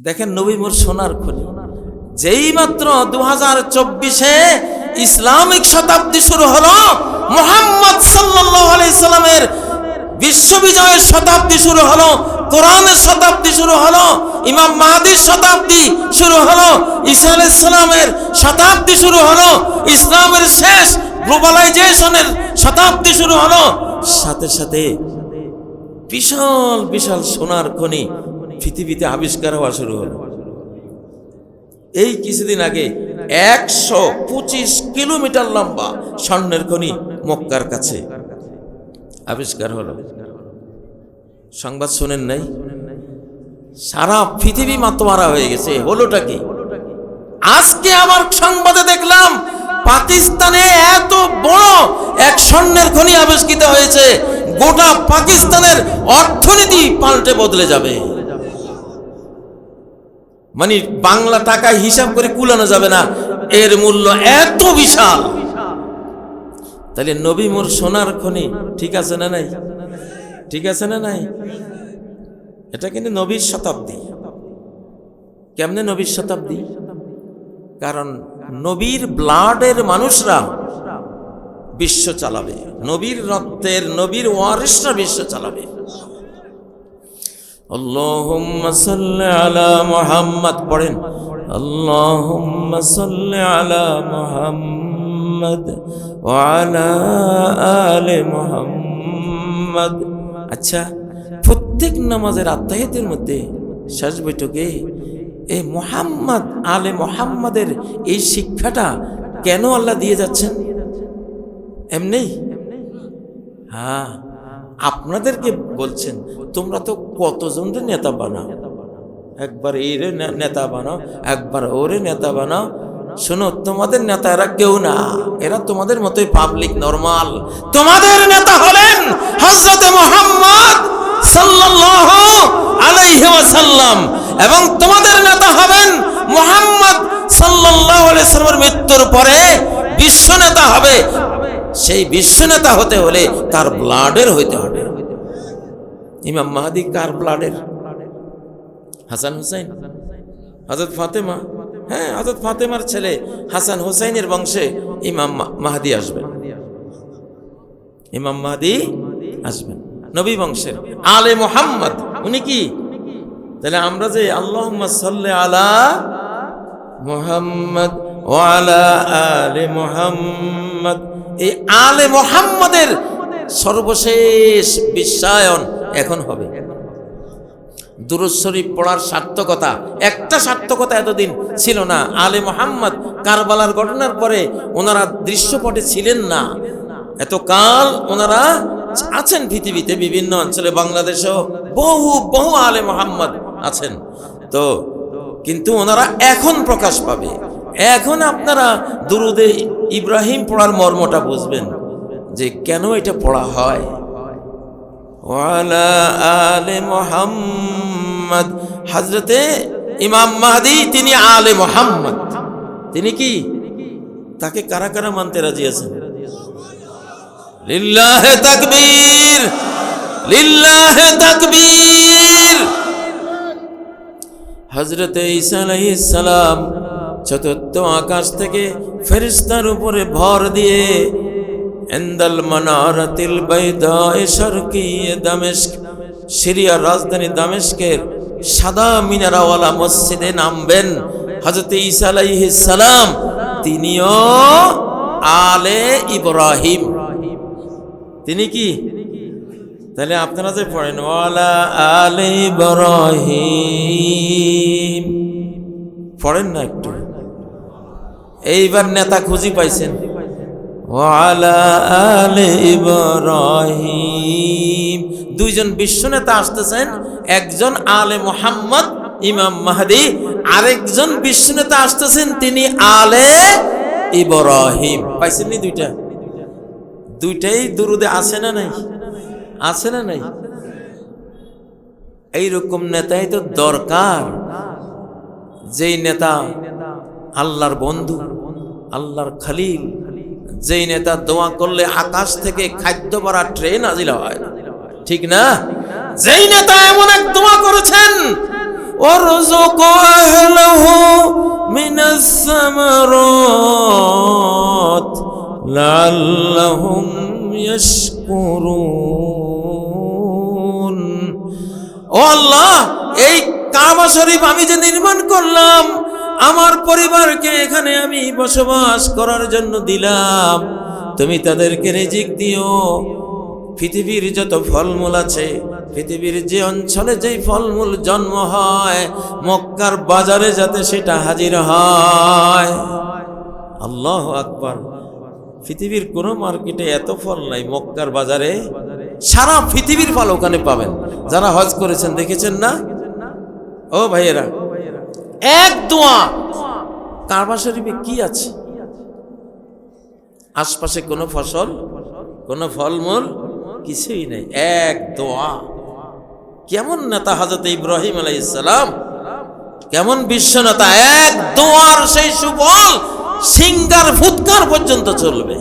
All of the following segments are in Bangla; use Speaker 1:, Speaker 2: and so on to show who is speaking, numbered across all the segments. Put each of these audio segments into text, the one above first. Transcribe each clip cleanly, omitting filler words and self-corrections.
Speaker 1: দেখেন নবী মোর সোনার খনি, যেই মাত্র 2024-এ ইসলামিক শতাব্দী শুরু হলো, মুহাম্মদ সাল্লাল্লাহু আলাইহি সাল্লামের বিশ্ববিজয়ের শতাব্দী শুরু হলো, কোরআনের শতাব্দী শুরু হলো, ইমাম মাহদির শতাব্দী শুরু হলো, ঈসা আলাইহিস সালামের শতাব্দী শুরু হলো, ইসলামের শেষ গ্লোবালাইজেশনের শতাব্দী শুরু হলো। সাথে সাথে বিশাল বিশাল সোনার খনি পৃথিবীতে আবিষ্কার হওয়া শুরু হলো। এই কিছুদিন আগে 125 কিলোমিটার লম্বা স্বর্ণের খনি মক্কার কাছে আবিষ্কার হলো। সংবাদ শোনেন নাই? সারা পৃথিবী মাতোয়ারা হয়ে গেছে। হলোটা কি? আজকে আমার সংবাদে দেখলাম পাকিস্তানে এত বড় এক স্বর্ণের খনি আবিষ্কৃত হয়েছে, গোটা পাকিস্তানের অর্থনীতি পাল্টে বদলে যাবে। মানে বাংলা টাকায় হিসাব করে কুলানো যাবে না, এর মূল্য এত বিশাল। তাহলে নবী মোর সোনার খনি ঠিক আছে না নাই? ঠিক আছে না নাই? এটা কিন্তু নবীর শতাব্দী। কেমনে নবীর শতাব্দী? কারণ নবীর ব্লাডের মানুষরা বিশ্ব চালাবে, নবীর রক্তের, নবীর ওয়ারিসরা বিশ্ব চালাবে। আল্লাহুম্মা সাল্লি আলা মুহাম্মদ পড়েন, আল্লাহুম্মা সাল্লি আলা মুহাম্মদ ওয়া আলা আলি মুহাম্মদ। আচ্ছা, প্রত্যেক নামাজের আত্তাহিয়াতের মধ্যে শেষ বৈঠকে এই মুহাম্মদ আলে মুহাম্মাদের এই শিক্ষাটা কেন আল্লাহ দিয়ে যাচ্ছেন? এমনি? হ্যাঁ, আপনাদেরকে বলছেন তোমরা তো কতজনের নেতা বানাও, একবার এরে নেতা বানাও, একবার ওরে নেতা বানাও। শোনো, তোমাদের নেতা এরা কেউ না, এরা তোমাদের মতোই পাবলিক নরমাল। তোমাদের নেতা হলেন হযরত মুহাম্মদ সাল্লাল্লাহু আলাইহি ওয়াসাল্লাম, এবং তোমাদের নেতা হবেন মুহাম্মদ সাল্লাল্লাহু আলাইহি ওয়াসাল্লামের মৃত্যুর পরে বিশ্ব নেতা হবে। সেই বিশ্ব নেতা হতে হলে তার ব্লাডের হইতে হবে। ইমাম মাহদি কার ব্লাডের? হাসান হুসাইন, হযরত ফাতেমা। হ্যাঁ, হযরত ফাতেমার ছেলে হাসান হুসাইনের বংশে ইমাম মাহদি আসবেন। ইমাম মাহদি আসবেন নবী বংশের, আলে মুহাম্মদ। উনি কি? তাহলে আমরা যে আল্লাহুম্মা সাল্লি আলা মুহাম্মদ ওয়া আলা আলি মুহাম্মদ, এই আলে মুহাম্মদের সর্বশেষ বিশ্বায়ন এখন হবে। দুরূদ শরীফ পড়ার সার্থকতা, একটা সার্থকতা এতদিন ছিল না। আলে মুহাম্মদ কারবালার ঘটনার পরে ওনারা দৃশ্যপটে ছিলেন না, এতকাল ওনারা আছেন পৃথিবীতে বিভিন্ন অঞ্চলে, বাংলাদেশেও বহু বহু আলে মুহাম্মদ আছেন। তো কিন্তু ওনারা এখন প্রকাশ পাবে। এখন আপনারা দুরুদে ইব্রাহিম পড়ার মর্মটা বুঝবেন যে কেন এটা পড়া হয়। ওয়ালা আলে মুহাম্মদ, হযরতে ইমাম মাহদি তিনি আলে মুহাম্মদ। তিনি কি? তাকে কারা কারা মানতে রাজি আছেন? লিল্লাহে তাকবীর, লিল্লাহে তাকবীর। হযরতে ঈসা আলাইহিস সালাম চতুর্থ আকাশ থেকে ফেরেশতার উপরে ভর দিয়ে ইনদাল মানারাতিল বাইদায়ে শারকিয়ে দামেস্ক, সিরিয়ার রাজধানী দামেস্কের সাদা মিনারাওয়ালা মসজিদে নামবেন। হযরতে ঈসা আলাইহিস সালাম তিনিও আলে ইব্রাহিম। তিনি কি? তাহলে আপনারা যে পড়েন ওয়ালা আলে ইব্রাহিম, পড়েন না একটু? এইবার নেতা খুঁজি পাইছেন। ওয়ালা আলে ইব্রাহিম, দুইজন বিশ্ব নেতা আসতেছেন, একজন আলে মুহাম্মদ ইমাম মাহদি, আরেকজন বিশ্ব নেতা আসতেছেন তিনি আলে ইব্রাহিম। পাইছেন নি দুইটা? দুইটাই দুরুদে আছে না নাই? আছে না নাই? এইরকম নেতাই তো দরকার, যেই নেতা আল্লাহর বন্ধু, আল্লাহর খলিল, যেই নেতা দোয়া করলে আকাশ থেকে খাদ্য ভরা ট্রেন নাজিল হয়, ঠিক না? যেই নেতা এমন এক দোয়া করেছেন وارزق أهله من الثمرات لعلهم يشكرون ও আল্লাহ, এই কাবা শরীফ আমি যে নির্মাণ করলাম, আমার পরিবারকে এখানে আমি বসবাস করার জন্য দিলাম, তুমি তাদেরকে রিজিক দিও। পৃথিবীর যত ফলমূল আছে, পৃথিবীর যে অঞ্চলে যেই ফলমূল জন্ম হয়, মক্কার বাজারে যাতে সেটা হাজির হয়। আল্লাহু আকবার। পৃথিবীর কোনো মার্কেটে এত ফল নাই, মক্কার বাজারে সারা পৃথিবীর ফল ওখানে পাবেন। যারা হজ করেছেন দেখেছেন না? ও ভাইয়েরা, এক দোয়া। কাবা শরীফে কি আছে? আশপাশে কোনো ফসল, কোনো ফলমূল কিছুই নেই, এক দোয়া। কেমন নেতা হযরত ইব্রাহিম আলাইহিস সালাম, কেমন বিশ্ব নেতা! এক দোয়ার সেই সুফল সিঙ্গার ফুৎকার পর্যন্ত চলবে।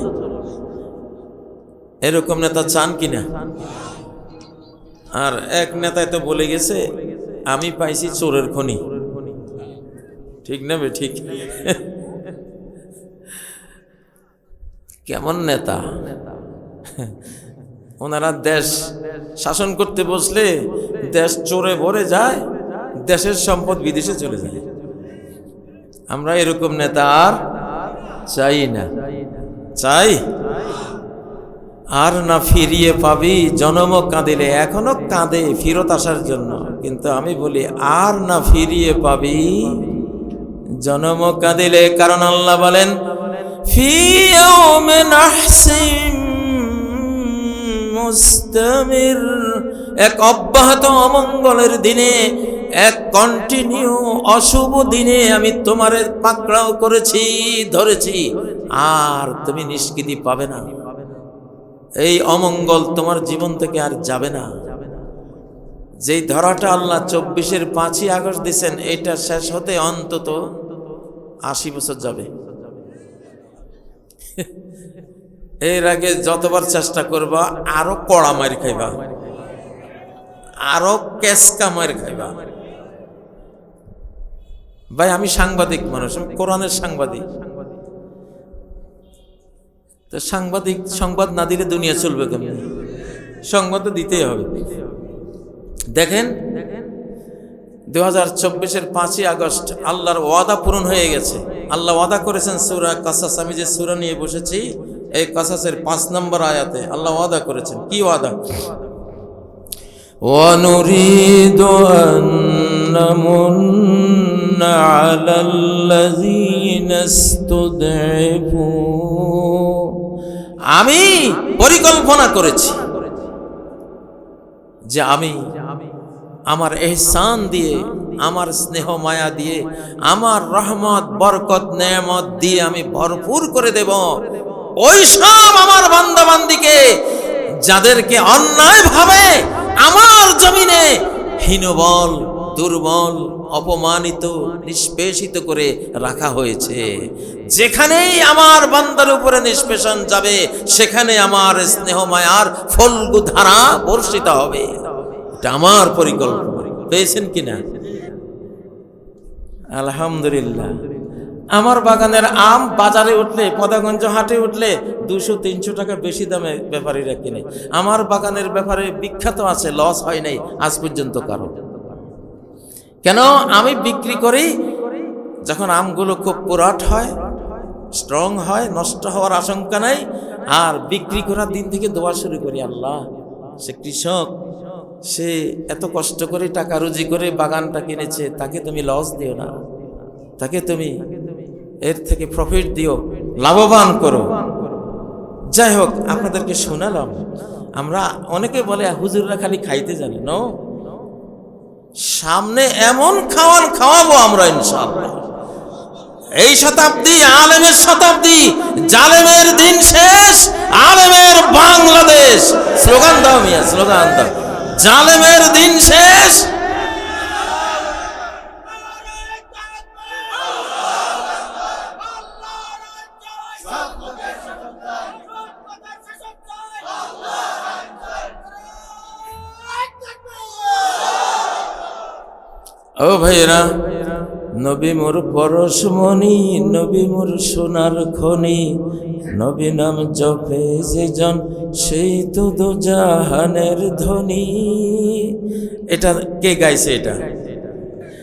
Speaker 1: এরকম নেতা চান কিনা? আর এক নেতায় তো বলে গেছে, আমি পাইছি চোরের খনি। ঠিক না বে ঠিক? কেমন নেতা! ওনারা দেশ শাসন করতে বসলে দেশ চোরে ভরে যায়, দেশের সম্পদ বিদেশে চলে যায়। আমরা এরকম নেতা আর চাই না। চাই আর না ফিরিয়ে পাবি জনম কাঁদিলে। এখনো কাঁদে ফিরত আসার জন্য, কিন্তু আমি বলি আর না ফিরিয়ে পাবি জনম কাঁদিলে। কারণ আল্লাহ বলেন, ফি ইয়াউমিন নাহসিম মুস্তামির, এক অব্যাহত অমঙ্গলের দিনে, এক কন্টিনিউ অশুভ দিনে আমি তোমারে পাকড়াও করেছি, ধরেছি, আর তুমি নিষ্কৃতি পাবে না। এই অমঙ্গল তোমার জীবন থেকে আর যাবে না। যেই ধরাটা আল্লাহ 24-এর 5ই আগস্ট দিয়েছেন, এটা শেষ হতে অন্তত 80 বছর যাবে। এর আগে যতবার চেষ্টা করবা আরো কড়া মার খাইবা, আরো কেসকা মার খাইবা। ভাই, আমি সাংবাদিক মানুষ, আমি কোরআনের সাংবাদিক। তো সাংবাদিক সংবাদ না দিলে দুনিয়া চলবে কেমন? সংবাদ তো দিতেই হবে। দেখেন, 2024-এর 5ই আগস্ট আল্লাহর ওয়াদা পূরণ হয়ে গেছে। আল্লাহ ওয়াদা করেছেন সূরা কাসাস, আমি যে সূরা নিয়ে বসেছি এই কাসাসের 5 নম্বর আয়াতে আল্লাহ ওয়াদা করেছেন। কি ওয়াদা? ওয়ানুরিদু আন নামুন্না আলাল্লাযীনা ইসতুদঈফু, আমি পরিকল্পনা করেছি যে আমি আমার ইহসান দিয়ে, আমার স্নেহ মায়া দিয়ে, আমার রহমত বরকত নেয়ামত দিয়ে আমি ভরপুর করে দেব ওই সব আমার বান্দা বান্দিকে যাদেরকে অন্যায়ভাবে আমার জমিনে হীনবল, দুর্বল, অপমানিত, নিষ্পেষিত করে রাখা হয়েছে। যেখানেই আমার বান্দার উপরে নিষ্পেষণ যাবে, সেখানে আমার স্নেহ মায়ার ফল্গু ধারা বর্ষিত হবে। এটা আমার পরিকল্পনা। পেয়েছেন কিনা? আলহামদুলিল্লাহ। আমার বাগানের আম বাজারে উঠলে, পদাগঞ্জ হাটে উঠলে 200-300 টাকা বেশি দামে ব্যাপারীরা কিনে। আমার বাগানের ব্যাপারে বিখ্যাত আছে, লস হয় নাই আজ পর্যন্ত কারো। কেন? আমি বিক্রি করি যখন আমগুলো খুব পুরাট হয়, স্ট্রং হয়, নষ্ট হওয়ার আশঙ্কা নাই। আর বিক্রি করার দিন থেকে দোয়া শুরু করি, আল্লাহ, সে কৃষক, সে এত কষ্ট করে টাকা রুজি করে বাগানটা কিনেছে, তাকে তুমি লস দিও না, তাকে তুমি এর থেকে প্রফিট দিও, লাভবান করো। যাই হোক, আপনাদেরকে শোনালাম। আমরা অনেকে বলে হুজুররা খালি খাইতে জানে। নো, সামনে এমন খাওয়াবো আমরা ইনশাআল্লাহ। এই শতাব্দী আলেমের শতাব্দী, জালেমের দিন শেষ, আলেমের বাংলাদেশ। স্লোগান দাও মিয়া, স্লোগান দাও। জালেমের দিন শেষ, ও ভাইরা, নবী মোর পরশমণি, নবী মোর সোনার খনি, নবী নাম জপে যে জন সেই তো দোজাহানের ধনী। এটা কে গাইছে? এটা